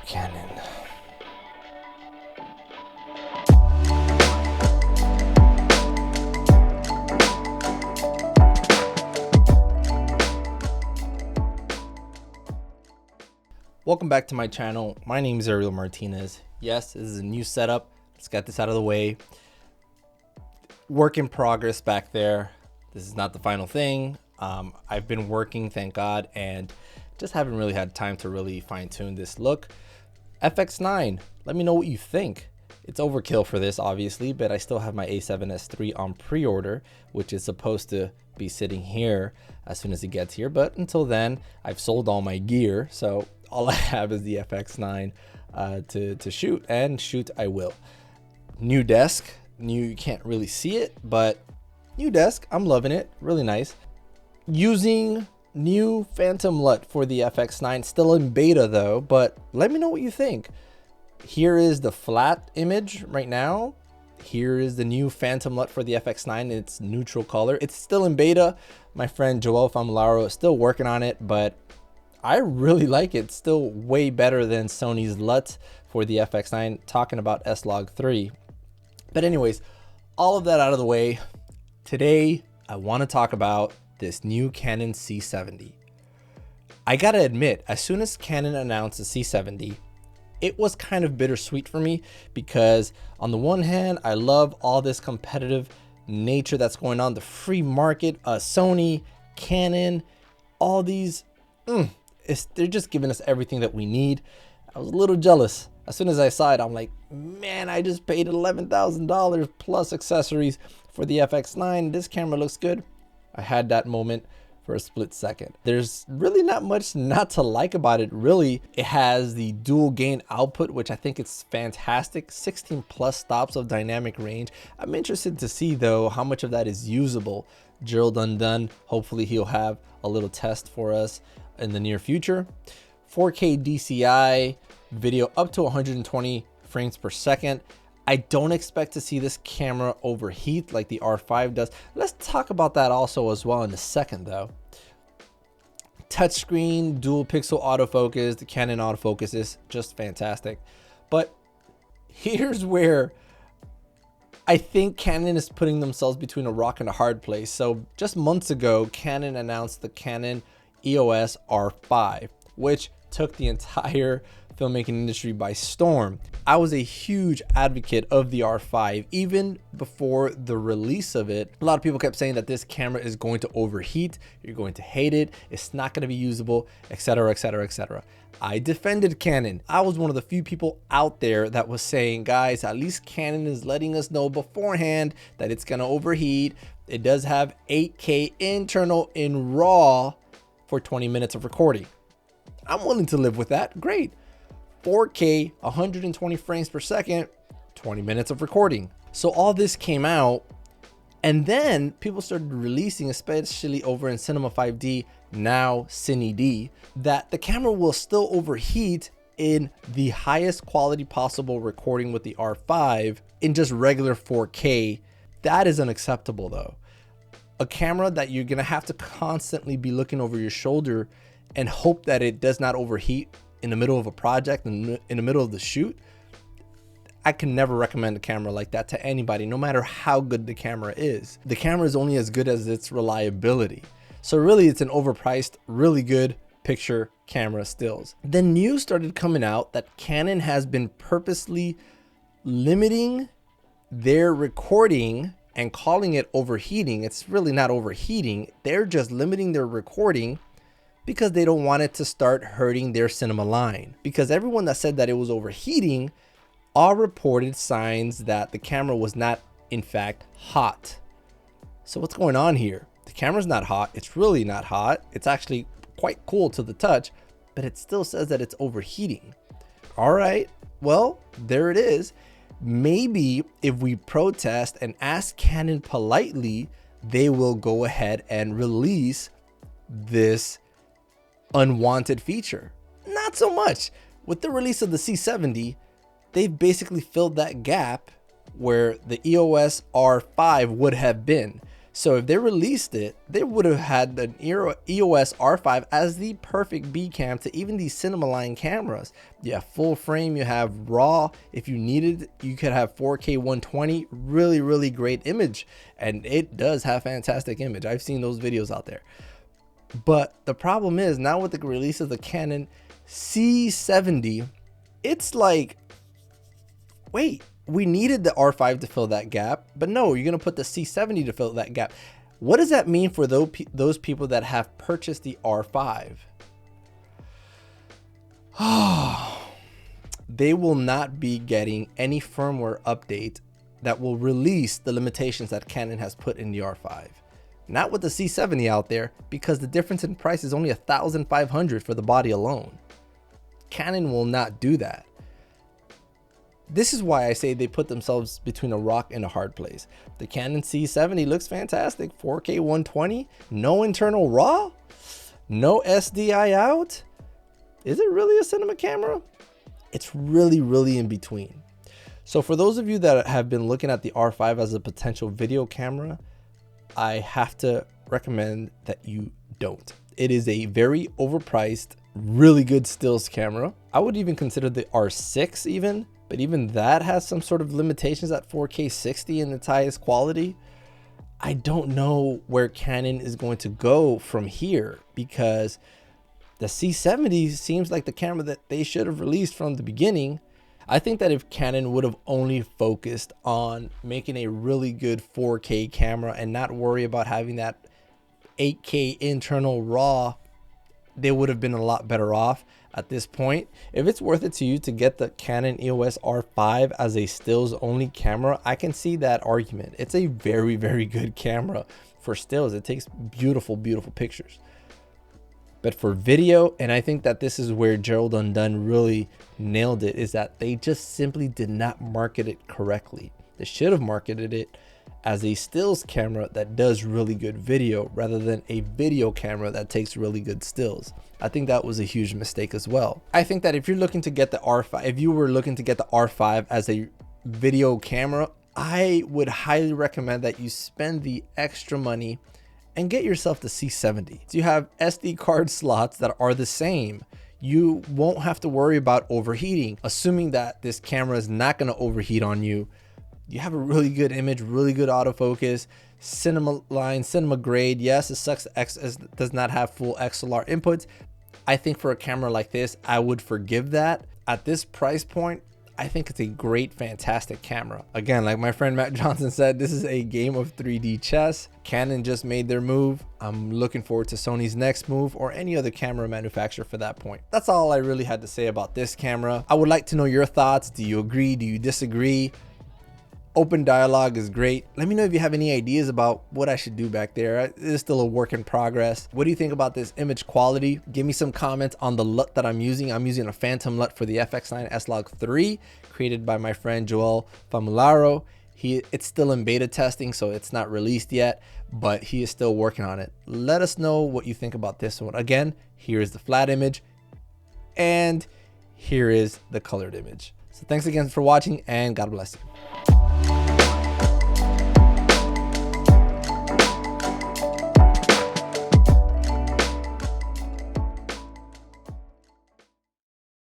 Canon. Welcome back to my channel. My name is Ariel Martinez. Yes, this is a new setup. Let's get this out of the way. Work in progress back there. This is not the final thing. I've been working, thank God, and just haven't really had time to really fine tune this look. FX9, let me know what you think. It's overkill for this, obviously, but I still have my A7S III on pre-order, which is supposed to be sitting here as soon as it gets here. But until then, I've sold all my gear, so all I have is the FX9 to shoot, and shoot I will. New desk, you can't really see it, but new desk, I'm loving it, really nice. Using new phantom LUT for the FX9, still in beta though, but let me know what you think. Here is the flat image right now. Here is the new phantom LUT for the FX9. It's neutral color. It's still in beta. My friend Joel Famularo is still working on it, but I really like it. It's still way better than Sony's LUT for the FX9, talking about S-Log3. But anyways, all of that out of the way, today I want to talk about this new Canon C70. I gotta admit, as soon as Canon announced the C70, it was kind of bittersweet for me, because on the one hand, I love all this competitive nature that's going on, the free market, Sony, Canon, all these, they're just giving us everything that we need. I was a little jealous. As soon as I saw it, I'm like, man, I just paid $11,000 plus accessories for the FX9. This camera looks good. I had that moment for a split second. There's really not much not to like about it, really. It has the dual gain output, which I think is fantastic. 16 plus stops of dynamic range. I'm interested to see though how much of that is usable. Gerald Undone, hopefully he'll have a little test for us in the near future. 4K DCI video up to 120 frames per second. I don't expect to see this camera overheat like the R5 does. Let's talk about that also as well in a second though. Touchscreen, dual pixel autofocus, the Canon autofocus is just fantastic. But here's where I think Canon is putting themselves between a rock and a hard place. So just months ago, Canon announced the Canon EOS R5, which took the entire filmmaking industry by storm. I was a huge advocate of the R5 even before the release of it. A lot of people kept saying that this camera is going to overheat, you're going to hate it, it's not going to be usable, etc, etc, etc. I defended Canon. I was one of the few people out there that was saying, guys, at least Canon is letting us know beforehand that it's going to overheat. It does have 8K internal in RAW for 20 minutes of recording. I'm willing to live with that. Great. 4K, 120 frames per second, 20 minutes of recording. So all this came out, and then people started releasing, especially over in Cinema 5D, now Cine D, that the camera will still overheat in the highest quality possible recording with the R5 in just regular 4K. That is unacceptable though. A camera that you're gonna have to constantly be looking over your shoulder and hope that it does not overheat in the middle of a project and in the middle of the shoot. I can never recommend a camera like that to anybody, no matter how good the camera is. The camera is only as good as its reliability. So really it's an overpriced, really good picture camera stills. Then news started coming out that Canon has been purposely limiting their recording and calling it overheating. It's really not overheating. They're just limiting their recording because they don't want it to start hurting their cinema line. Because everyone that said that it was overheating all reported signs that the camera was not, in fact, hot. So what's going on here? The camera's not hot. It's really not hot. It's actually quite cool to the touch, but it still says that it's overheating. All right, well, there it is. Maybe if we protest and ask Canon politely, they will go ahead and release this unwanted feature. Not so much. With the release of the C70, they've basically filled that gap where the EOS R5 would have been. So if they released it, they would have had the EOS R5 as the perfect B cam to even these cinema line cameras. You have full frame, you have RAW. If you needed, you could have 4K 120, really great image. And it does have fantastic image. I've seen those videos out there. But the problem is now with the release of the Canon C70, it's like, wait, we needed the R5 to fill that gap, but no, you're going to put the C70 to fill that gap. What does that mean for those people that have purchased the R5? They will not be getting any firmware update that will release the limitations that Canon has put in the R5. Not with the C70 out there, because the difference in price is only $1,500 for the body alone. Canon will not do that. This is why I say they put themselves between a rock and a hard place. The Canon C70 looks fantastic. 4K 120, no internal RAW, no SDI out. Is it really a cinema camera? It's really in between. So for those of you that have been looking at the R5 as a potential video camera, I have to recommend that you don't. It is a very overpriced, really good stills camera. I would even consider the R6 even, but even that has some sort of limitations at 4K 60 in its highest quality. I don't know where Canon is going to go from here, because the C70 seems like the camera that they should have released from the beginning. I think that if Canon would have only focused on making a really good 4K camera and not worry about having that 8K internal RAW, they would have been a lot better off at this point. If it's worth it to you to get the Canon EOS R5 as a stills only camera, I can see that argument. It's a very good camera for stills. It takes beautiful pictures. But for video, and I think that this is where Gerald Undone really nailed it, is that they just simply did not market it correctly. They should have marketed it as a stills camera that does really good video rather than a video camera that takes really good stills. I think that was a huge mistake as well. I think that if you're looking to get the R5, if you were looking to get the R5 as a video camera, I would highly recommend that you spend the extra money and get yourself the C70. So you have SD card slots that are the same. You won't have to worry about overheating. Assuming that this camera is not gonna overheat on you, you have a really good image, really good autofocus, cinema line, cinema grade. Yes, it sucks it does not have full XLR inputs. I think for a camera like this, I would forgive that. At this price point, I think it's a great, fantastic camera. Again, like my friend Matt Johnson said, this is a game of 3D chess. Canon just made their move. I'm looking forward to Sony's next move, or any other camera manufacturer for that point. That's all I really had to say about this camera. I would like to know your thoughts. Do you agree? Do you disagree? Open dialogue is great. Let me know if you have any ideas about what I should do back there. It is still a work in progress. What do you think about this image quality? Give me some comments on the LUT that I'm using. I'm using a Phantom LUT for the FX9 S-Log 3, created by my friend Joel Famularo. It's still in beta testing, so it's not released yet, but he is still working on it. Let us know what you think about this one. Again, here is the flat image, and here is the colored image. So thanks again for watching, and God bless you.